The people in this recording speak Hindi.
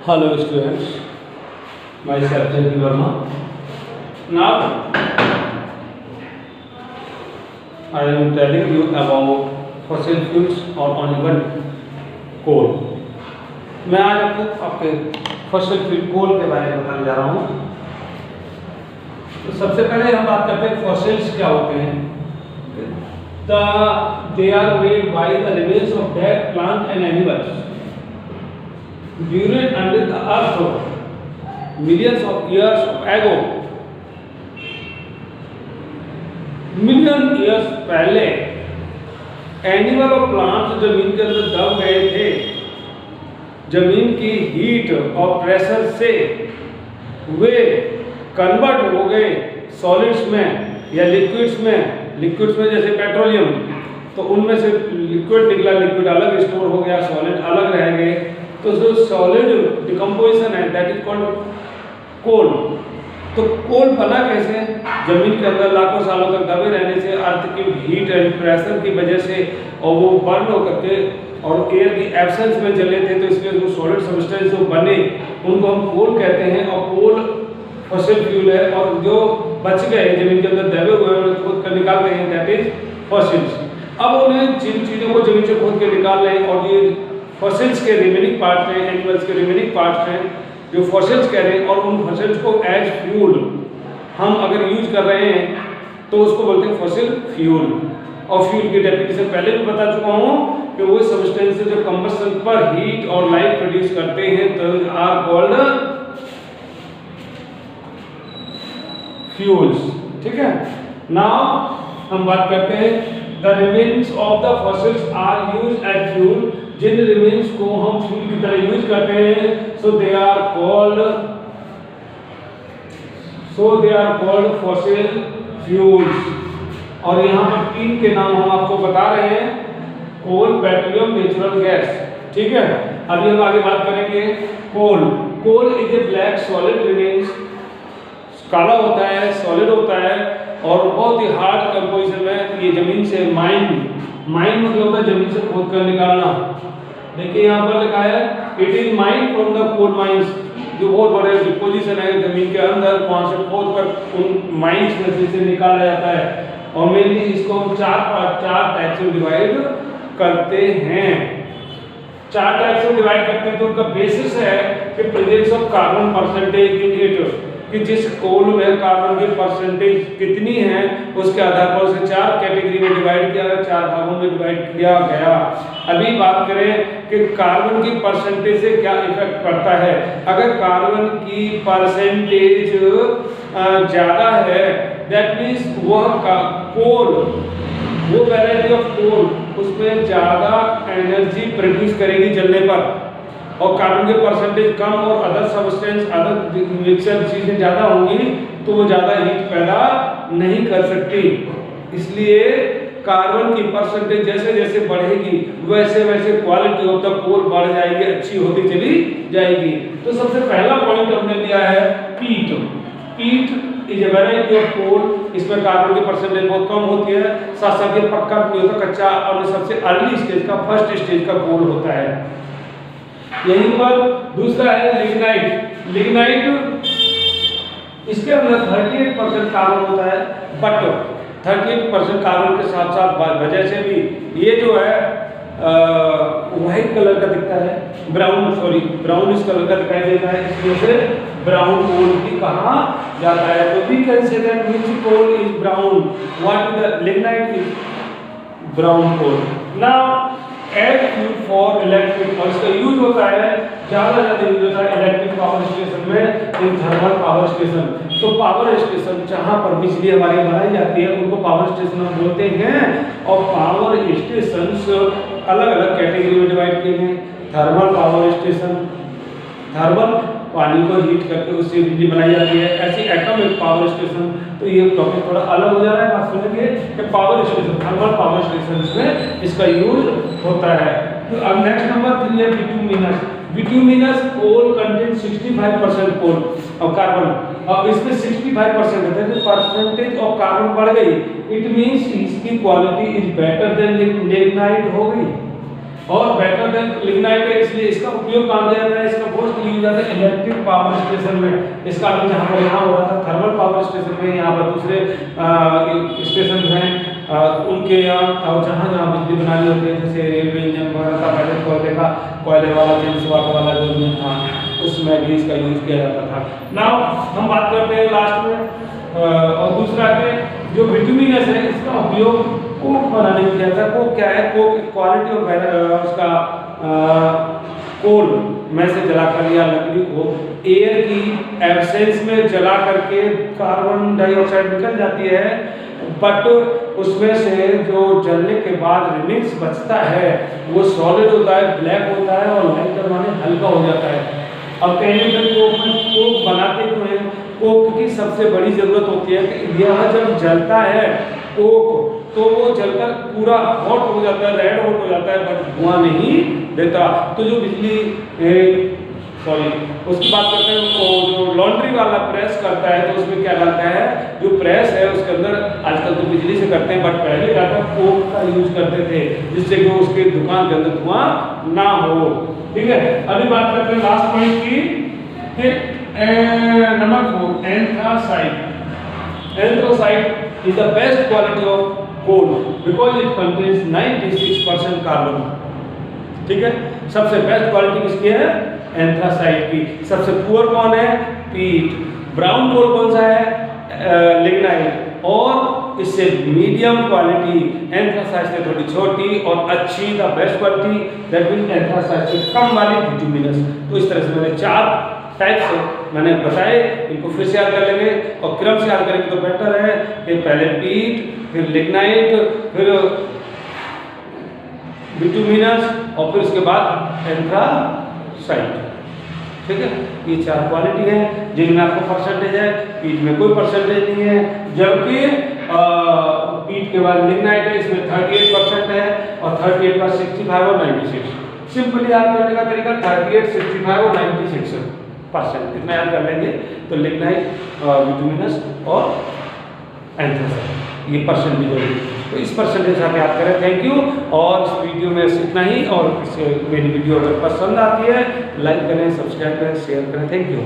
Hello students, myself J.P. Verma. Now I am telling you about fossil fuels or only one coal. मैं आज आपके फॉसिल फ्यूल कोल के बारे में बताने जा रहा हूँ। तो सबसे पहले हम बात करते हैं फॉसिल्स क्या होते हैं। They are made by the remains of dead plant and animals buried under the earth millions of years ago. Million years पहले एनिमल और प्लांट्स जमीन के अंदर दब गए थे। जमीन की हीट और प्रेशर से वे कन्वर्ट हो गए सॉलिड्स में या लिक्विड्स में जैसे पेट्रोलियम, तो उनमें से लिक्विड निकला, लिक्विड अलग स्टोर हो गया, सॉलिड अलग रह गए। तो जो सॉलिड डिकम्पोजिशन है दैट इज कॉल्ड कोल। तो कोल बना कैसे? जमीन के अंदर लाखों सालों तक दबे रहने से, अर्थ की हीट एंड प्रेशर की वजह से, और वो बर्न होकर के और एयर की एब्सेंस में जले थे, तो इसलिए जो सॉलिड सब्सटेंस जो बने उनको हम कोल कहते हैं। और कोल फॉसिल फ्यूल है, और जो बच गए जमीन के अंदर दबे हुए हैं खोद कर निकालते हैं दैट इज फॉसिल्स। अब उन्हें जिन चीज़ों को जमीन से खोद के निकाल रहे हैं, और ये फॉसिल्स के रिमेनिंग पार्ट्स हैं, एनिमल्स के रिमेनिंग पार्ट्स हैं जो फॉसिल्स कह रहे हैं, और उन फॉसिल्स को एज फ्यूल हम अगर यूज कर रहे हैं तो उसको बोलते हैं फॉसिल फ्यूल। और फ्यूल की डेफिनेशन पहले भी बता चुका हूँ कि वो सब्सटेंस जो कंबशन पर हीट और लाइट प्रोड्यूस करते हैं तो आर कॉल्ड फ्यूल्स। ठीक है, नाउ हम बात करते हैं the remains of the fossils are used as fuel. जिन रिमेन्स को हम फ्यूल की तरह यूज करते हैं so they are called fossil fuels. और यहाँ पर तीन के नाम हम आपको बता रहे हैं, कोल, पेट्रोलियम, नेचुरल गैस। ठीक है, अभी हम आगे बात करेंगे coal is a black solid remains, काला होता है, सॉलिड होता है और बहुत ही हार्ड कंपोजिशन में ये जमीन से माइन मतलब होता है जमीन से खोद कर निकालना। देखिए यहाँ पर लिखा है it is mine from the coal mines, जो बहुत बड़े डिपोजिशन है जमीन के अंदर, वहां से खोद कर उन माइंस में से निकाला जाता है। और मेनली इसको हम चार टाइप्स में डिवाइड करते हैं। चार टाइप्स में डिवाइड करते हैं। तो उनका बेसिस है कि presence of carbon percentage in it, कि जिस कोल में कार्बन की परसेंटेज कितनी है उसके आधार पर उसे चार कैटेगरी में डिवाइड किया गया, चार भागों में डिवाइड किया गया। अभी बात करें कि कार्बन की परसेंटेज से क्या इफेक्ट पड़ता है। अगर कार्बन की परसेंटेज ज़्यादा है दैट मीन्स वो वैरायटी ऑफ कोल उसमें ज़्यादा एनर्जी प्रोड्यूस करेगी जलने पर, और कार्बन के परसेंटेज कम और अदर सब्सटेंस, अदर मिक्सर चीजें ज्यादा होंगी तो वो ज्यादा हीट पैदा नहीं कर सकती। इसलिए कार्बन की परसेंटेज जैसे जैसे बढ़ेगी वैसे वैसे क्वालिटी ऑफ द कोल बढ़ जाएगी, अच्छी होती चली जाएगी। तो सबसे पहला पॉइंट हमने लिया है peat is a variety of coal. इसमें कार्बन की परसेंटेज बहुत कम होती है, साथ साथ ये पक्का नहीं होता, कच्चा, और सबसे अर्ली स्टेज का, फर्स्ट स्टेज का कोल होता है। यहीं पर दूसरा है लिग्नाइट। इसके अंदर 38% कार्बन होता है, बट 38% कार्बन के साथ साथ वजह से भी ये जो है व्हाइट कलर का दिखता है, ब्राउन इस कलर का दिखाई देता है, इसलिए से ब्राउन कोल भी कहा जाता है। तो we can say that which coal is brown, what is the lignite is brown coal. Now as fuel for electric, और इसका यूज होता है ज़्यादा यूज होता है इलेक्ट्रिक पावर स्टेशन में, इन थर्मल पावर स्टेशन। तो पावर स्टेशन जहाँ पर बिजली हमारी बनाई जाती है उनको पावर स्टेशन हम बोलते हैं। और पावर स्टेशन अलग अलग कैटेगरी में डिवाइड किए हैं। थर्मल पावर स्टेशन, थर्मल पानी को हीट करके उससे बिजली बनाई जाती है। ऐसी एटॉमिक पावर स्टेशन, तो ये टॉपिक थोड़ा अलग हो जा रहा है, बात सुनेंगे कि power station, thermal power station में इसका यूज होता है। तो अब नेक्स्ट नंबर 3 है बिटुमिनस कोल कंटेन 65% कोल और कार्बन। अब इसमें 65% होता है, तो परसेंटेज ऑफ कार्बन बढ़ गई, इट मींस इसकी quality is better than lignite हो गई। और बेटर देन लिग्नाइट है, इसलिए इसका उपयोग कहाँ किया जाता है, इसका मोस्टली यूज होता है इलेक्ट्रिक पावर स्टेशन में। इसका अभी जहाँ पर यहाँ हो रहा था थर्मल पावर स्टेशन में, यहाँ पर दूसरे स्टेशन हैं उनके यहाँ, और जहाँ जहाँ बिजली बनानी होती है जैसे रेलवे इंजन वगैरह का पहले कोयले का कोयले वाला जेम्स वाटर वाला जो इंजन था उसमें भी इसका यूज किया जाता था। नाउ हम बात करते हैं लास्ट में और दूसरा के जो बिटुमिनस है इसका उपयोग कोक बनाने में किया जाता है। कोक क्या है, कोक क्वालिटी ऑफ उसका कोल में से जलाकर या लकड़ी को एयर की एब्सेंस में जला करके कार्बन डाइऑक्साइड निकल जाती है, बट उसमें से जो जलने के बाद रिमिक्स बचता है वो सॉलिड होता है, ब्लैक होता है और लाइटर माने हल्का हो जाता है। अब केमिकल कोक बनाते क्यों हैं, कोक की सबसे बड़ी जरूरत होती है कि यह जब जलता है कोक तो वो जलकर पूरा हॉट हो जाता है, रेड हॉट हो जाता है, बट धुआं नहीं देता। तो जो बिजली उसकी बात करते हैं, वो जो लॉन्ड्री वाला प्रेस करता है तो उसमें क्या डालता है, जो प्रेस है उसके अंदर आजकल तो बिजली से करते हैं, बट पहले क्या था कोक का यूज करते थे जिससे कि उसके दुकान के अंदर धुआं ना हो। ठीक है, अभी बात करते हैं लास्ट पॉइंट की, number 4 anthracite. Anthracite is the best quality of coal because it contains 96% carbon. ठीक है, सबसे बेस्ट क्वालिटी किसकी है, एंथ्रासाइट की। सबसे पुअर कौन है, पीट। ब्राउन कोल कौन सा है, लिग्नाइट। और इससे मीडियम क्वालिटी एंथ्रासाइट से थोड़ी छोटी और अच्छी the best quality that means anthracite से कम वाली बिटुमिनस। तो इस तरह से मैंने 4 टाइप से मैंने बताए, इनको फिर से याद कर लेंगे और क्रम से याद करेंगे तो बेटर है कि पहले पीट, फिर लिग्नाइट, फिर बिटुमिनस और फिर उसके बाद एंथ्रासाइट। ठीक है, ये 4 क्वालिटी है जिनमें आपको परसेंटेज है, पीट में कोई परसेंटेज नहीं है, जबकि पीट के बाद लिग्नाइट है, इसमें 38% है और 38 का 65 और 96। सिंपली याद करने का तरीका 38, 65 और 96% इतना याद कर लेंगे तो लिग्नाइट, बिटुमिनस और एंथ्रासाइट ये परसेंटेज होगी। तो इस परसेंटेज से आप याद करें। थैंक यू, और इस वीडियो में इतना ही, और मेरी वीडियो अगर पसंद आती है लाइक करें, सब्सक्राइब करें, शेयर करें। Thank you.